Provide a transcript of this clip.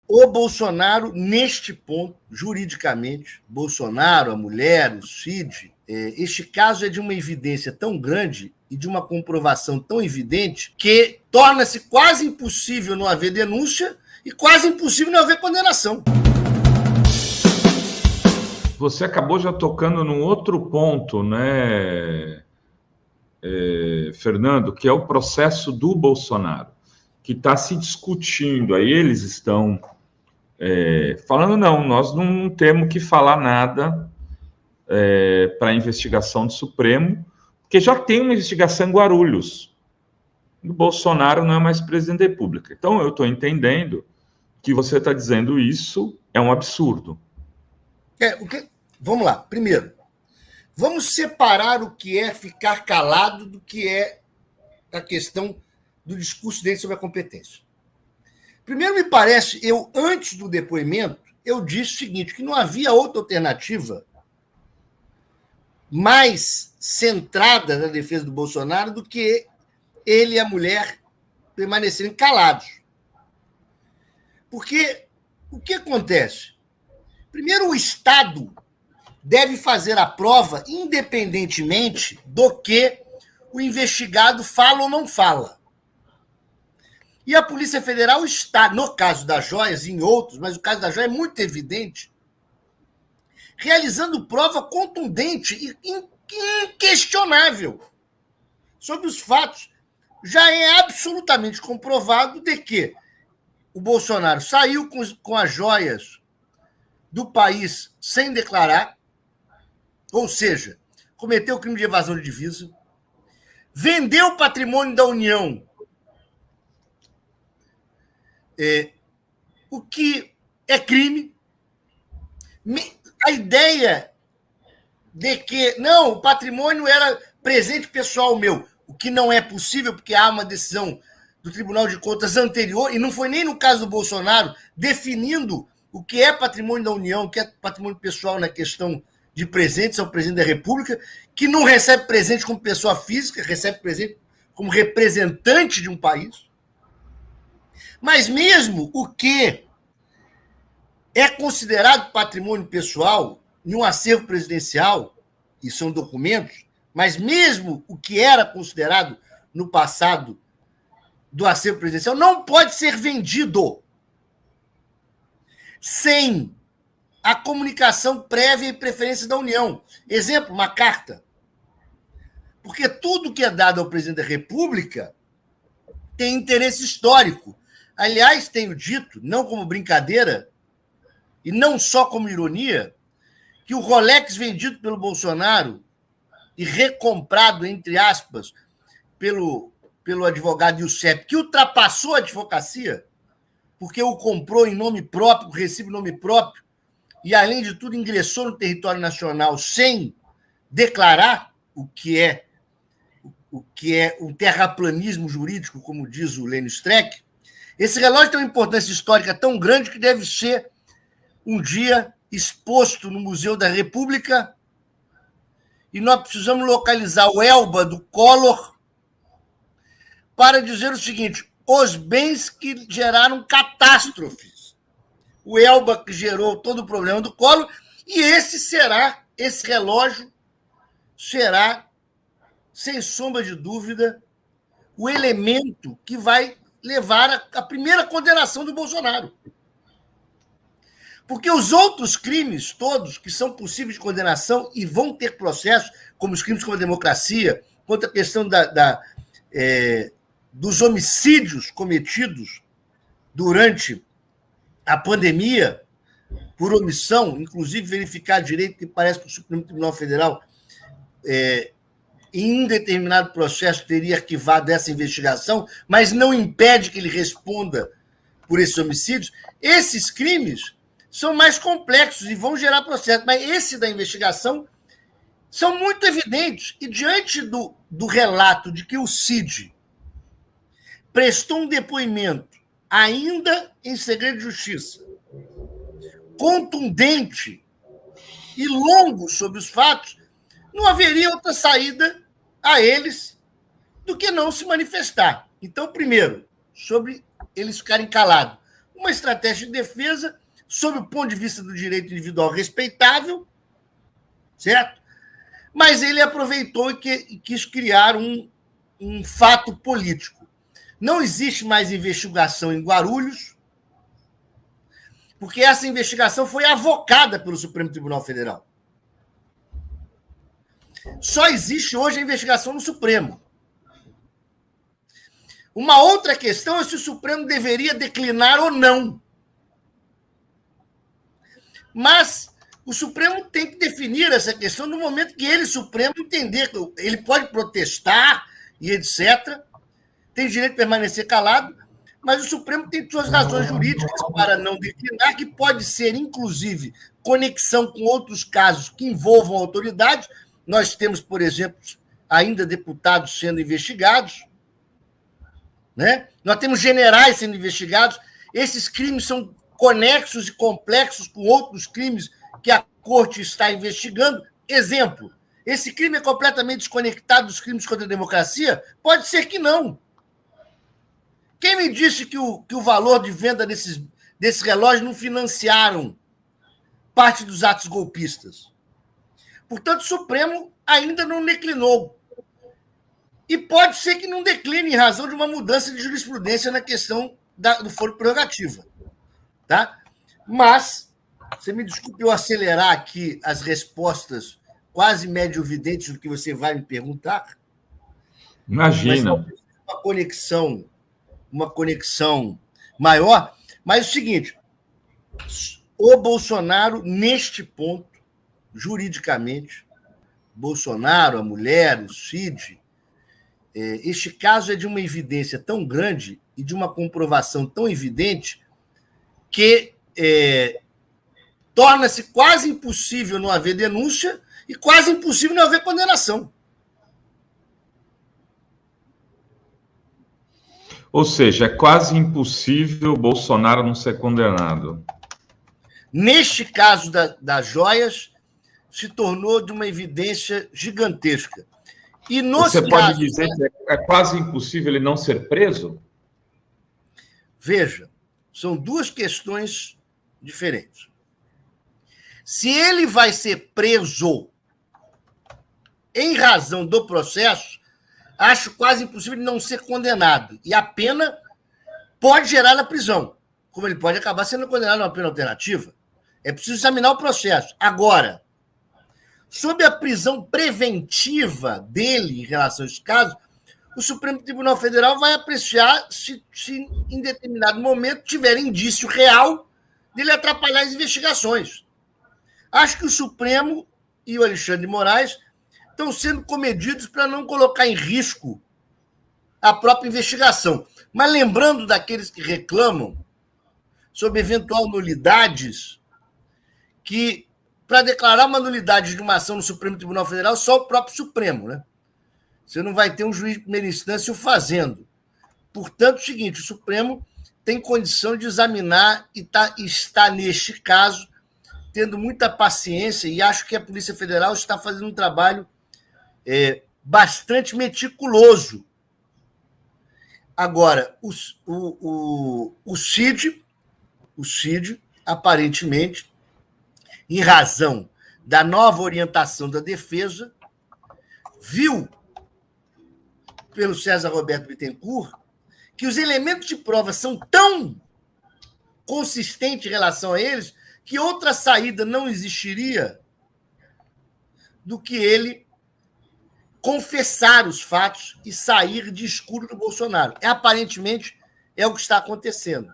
O Bolsonaro, neste ponto, juridicamente, Bolsonaro, a mulher, o Cid, este caso é de uma evidência tão grande e de uma comprovação tão evidente que torna-se quase impossível não haver denúncia e quase impossível não haver condenação. Você acabou já tocando num outro ponto, né, Fernando, que é o processo do Bolsonaro, que está se discutindo. Aí eles estão falando, não, nós não temos que falar nada para a investigação do Supremo, porque já tem uma investigação em Guarulhos. O Bolsonaro não é mais presidente da República. Então, eu estou entendendo que você está dizendo isso é um absurdo. Vamos lá. Primeiro, vamos separar o que é ficar calado do que é a questão do discurso dele sobre a competência. Primeiro, me parece, antes do depoimento, eu disse o seguinte, que não havia outra alternativa mais centrada na defesa do Bolsonaro do que ele e a mulher permanecerem calados. Porque o que acontece? Primeiro, o Estado deve fazer a prova independentemente do que o investigado fala ou não fala. E a Polícia Federal está, no caso das joias e em outros, mas o caso da joia é muito evidente, realizando prova contundente e inquestionável sobre os fatos. Já é absolutamente comprovado de que o Bolsonaro saiu com as joias do país sem declarar, ou seja, cometeu crime de evasão de divisa, vendeu o patrimônio da União, o que é crime. A ideia de que, não, o patrimônio era presente pessoal meu, o que não é possível, porque há uma decisão do Tribunal de Contas anterior, e não foi nem no caso do Bolsonaro, definindo o que é patrimônio da União, o que é patrimônio pessoal na questão de presentes ao presidente da República, que não recebe presente como pessoa física, recebe presente como representante de um país. Mas mesmo o que é considerado patrimônio pessoal em um acervo presidencial, e são documentos, mas mesmo o que era considerado no passado do acervo presidencial não pode ser vendido sem a comunicação prévia e preferência da União. Exemplo, uma carta. Porque tudo que é dado ao presidente da República tem interesse histórico. Aliás, tenho dito, não como brincadeira, e não só como ironia, que o Rolex vendido pelo Bolsonaro e recomprado, entre aspas, pelo advogado Youssef, que ultrapassou a advocacia, porque o comprou em nome próprio, recibe nome próprio, e, além de tudo, ingressou no território nacional sem declarar o que é um terraplanismo jurídico, como diz o Lênin Streck. Esse relógio tem uma importância histórica tão grande que deve ser um dia exposto no Museu da República, e nós precisamos localizar o Elba do Collor para dizer o seguinte: os bens que geraram catástrofes. O Elba que gerou todo o problema do Collor, e esse relógio será, sem sombra de dúvida, o elemento que vai levar à primeira condenação do Bolsonaro. Porque os outros crimes todos que são possíveis de condenação e vão ter processo, como os crimes contra a democracia, contra a questão dos homicídios cometidos durante a pandemia, por omissão, inclusive verificar direito, que parece que o Supremo Tribunal Federal, em um determinado processo, teria arquivado essa investigação, mas não impede que ele responda por esses homicídios. Esses crimes são mais complexos e vão gerar processo, mas esse da investigação são muito evidentes. E diante do relato de que o Cid prestou um depoimento, ainda em segredo de justiça, contundente e longo sobre os fatos, não haveria outra saída a eles do que não se manifestar. Então, primeiro, sobre eles ficarem calados. uma estratégia de defesa, sob o ponto de vista do direito individual, respeitável, certo? Mas ele aproveitou e quis criar um fato político. Não existe mais investigação em Guarulhos, porque essa investigação foi avocada pelo Supremo Tribunal Federal. Só existe hoje a investigação no Supremo. Uma outra questão é se o Supremo deveria declinar ou não. Mas o Supremo tem que definir essa questão no momento que ele, Supremo, entender que ele pode protestar e etc., tem direito de permanecer calado, mas o Supremo tem suas razões jurídicas para não declinar, que pode ser, inclusive, conexão com outros casos que envolvam a autoridade. Nós temos, por exemplo, ainda deputados sendo investigados, né? Nós temos generais sendo investigados. Esses crimes são conexos e complexos com outros crimes que a corte está investigando. Exemplo, esse crime é completamente desconectado dos crimes contra a democracia? Pode ser que não. Quem me disse que o valor de venda desses relógios não financiaram parte dos atos golpistas? Portanto, o Supremo ainda não declinou. E pode ser que não decline em razão de uma mudança de jurisprudência na questão do foro prerrogativa. Tá? Mas, você me desculpe eu acelerar aqui as respostas quase médio-videntes do que você vai me perguntar. Imagina. Mas uma conexão maior. Mas é o seguinte, o Bolsonaro, neste ponto, juridicamente, Bolsonaro, a mulher, o Cid, este caso é de uma evidência tão grande e de uma comprovação tão evidente que torna-se quase impossível não haver denúncia e quase impossível não haver condenação. Ou seja, é quase impossível o Bolsonaro não ser condenado. Neste caso das joias, se tornou de uma evidência gigantesca. E você pode dizer que é quase impossível ele não ser preso? Veja, são duas questões diferentes. Se ele vai ser preso em razão do processo, acho quase impossível ele não ser condenado. E a pena pode gerar a prisão, como ele pode acabar sendo condenado a uma pena alternativa. É preciso examinar o processo. Agora, sob a prisão preventiva dele em relação a esse caso, o Supremo Tribunal Federal vai apreciar se em determinado momento tiver indício real dele atrapalhar as investigações. Acho que o Supremo e o Alexandre de Moraes estão sendo comedidos para não colocar em risco a própria investigação. Mas lembrando daqueles que reclamam sobre eventual nulidades, que para declarar uma nulidade de uma ação no Supremo Tribunal Federal, só o próprio Supremo, né? Você não vai ter um juiz de primeira instância o fazendo. Portanto, é o seguinte, o Supremo tem condição de examinar e está, neste caso, tendo muita paciência, e acho que a Polícia Federal está fazendo um trabalho bastante meticuloso. Agora, o Cid, aparentemente, em razão da nova orientação da defesa, viu, pelo César Roberto Bittencourt, que os elementos de prova são tão consistentes em relação a eles que outra saída não existiria do que ele confessar os fatos e sair de escuro do Bolsonaro. Aparentemente, é o que está acontecendo.